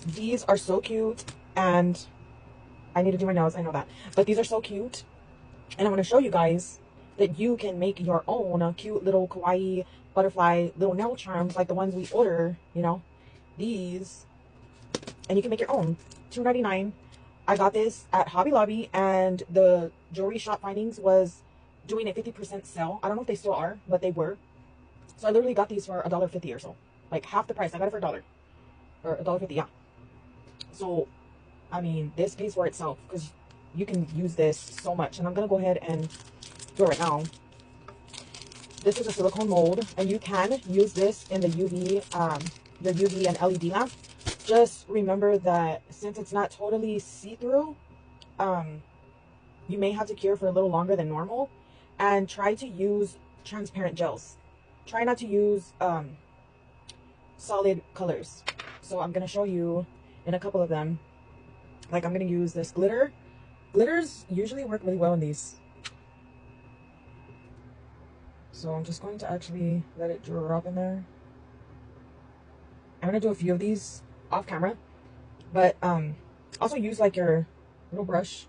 These are so cute, and I need to do my nails, I know that. But these are so cute, and I'm going to show you guys that you can make your own cute little kawaii butterfly little nail charms like the ones we order, you know, these, and you can make your own. $2.99. I got this at Hobby Lobby, and the jewelry shop findings was doing a 50% sale. I don't know if they still are, but they were. So I literally got these for $1.50 or so, like half the price. I got it for $1 or $1.50, yeah. So I mean, this pays for itself because you can use this so much. And I'm gonna go ahead and do it right now. This is a silicone mold, and you can use this in the UV, your UV and LED lamp. Just remember that since it's not totally see-through, you may have to cure for a little longer than normal, and try to use transparent gels. Try not to use solid colors. So I'm gonna show you in a couple of them. Like, I'm gonna use this glitter. Glitters usually work really well in these. So I'm just going to actually let it drop in there. I'm gonna do a few of these off camera, but also use like your little brush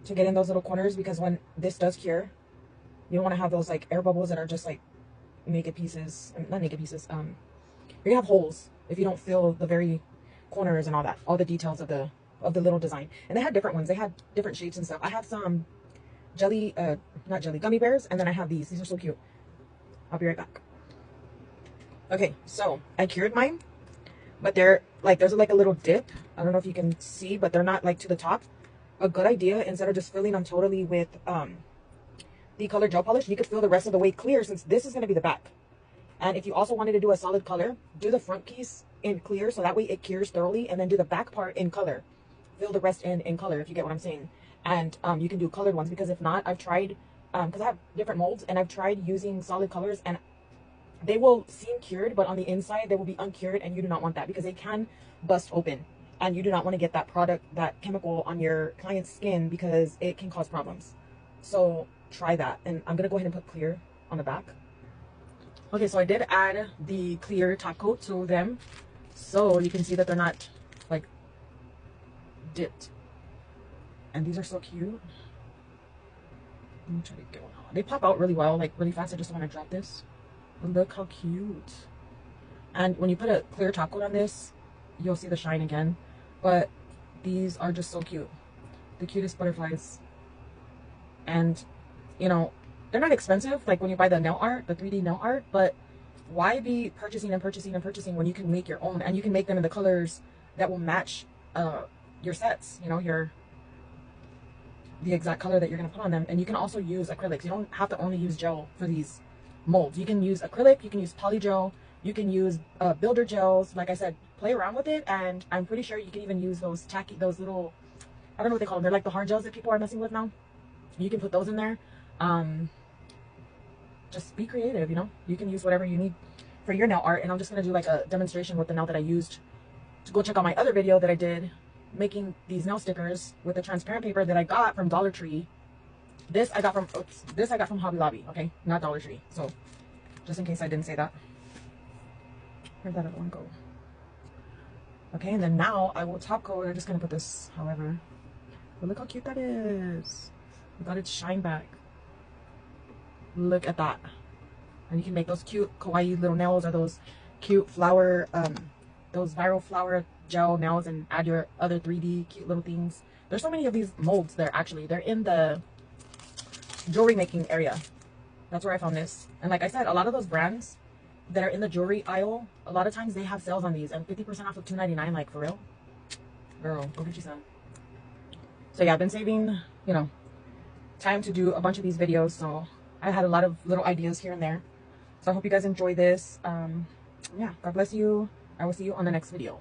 to get in those little corners, because when this does cure, you don't want to have those like air bubbles that are just like naked pieces. Not naked pieces. You're gonna have holes if you don't fill the very corners and all that, all the details of the little design. And they had different ones. They had different shapes and stuff. I have some jelly, not jelly, gummy bears, and then I have these. These are so cute. I'll be right back. Okay, so I cured mine, but they're like, there's like a little dip. I don't know if you can see, but they're not like to the top. A good idea, instead of just filling them totally with the colored gel polish, you could fill the rest of the way clear, since this is going to be the back. And if you also wanted to do a solid color, do the front piece in clear, so that way it cures thoroughly, and then do the back part in color. Fill the rest in color, if you get what I'm saying. And you can do colored ones, because if not, I've tried, because I have different molds, and I've tried using solid colors, and they will seem cured, but on the inside they will be uncured, and you do not want that, because they can bust open, and you do not want to get that product, that chemical on your client's skin, because it can cause problems. So try that. And I'm gonna go ahead and put clear on the back. Okay, so I did add the clear top coat to them, so you can see that they're not like dipped. And these are so cute. Let me try to get one out. They pop out really well, like really fast. I just want to drop this. But look how cute. And when you put a clear top coat on this, you'll see the shine again. But these are just so cute. The cutest butterflies. And, you know, they're not expensive, like when you buy the nail art, the 3D nail art, but why be purchasing and purchasing and purchasing when you can make your own, and you can make them in the colors that will match your sets, you know, the exact color that you're going to put on them. And you can also use acrylics. You don't have to only use gel for these molds. You can use acrylic, you can use polygel, you can use builder gels. Like I said, play around with it, and I'm pretty sure you can even use those tacky, those little, I don't know what they call them, they're like the hard gels that people are messing with now. You can put those in there. Just be creative, you know. You can use whatever you need for your nail art. And I'm just going to do like a demonstration with the nail that I used. To go check out my other video that I did making these nail stickers with the transparent paper that I got from Dollar Tree. This I got from Hobby Lobby, okay, not Dollar Tree. So just in case I didn't say that. Where'd that other one go? Okay, and then now I will top coat. I'm just going to put this however. But look how cute that is. We got its shine back. Look at that. And you can make those cute kawaii little nails, or those cute flower, those viral flower gel nails, and add your other 3D cute little things. There's so many of these molds there, actually. They're in the jewelry making area. That's where I found this. And like I said, a lot of those brands that are in the jewelry aisle, a lot of times they have sales on these, and 50% off of $2.99, like for real. Girl, go get you some. So yeah, I've been saving, you know, time to do a bunch of these videos, so I had a lot of little ideas here and there. So I hope you guys enjoy this. Yeah, God bless you. I will see you on the next video.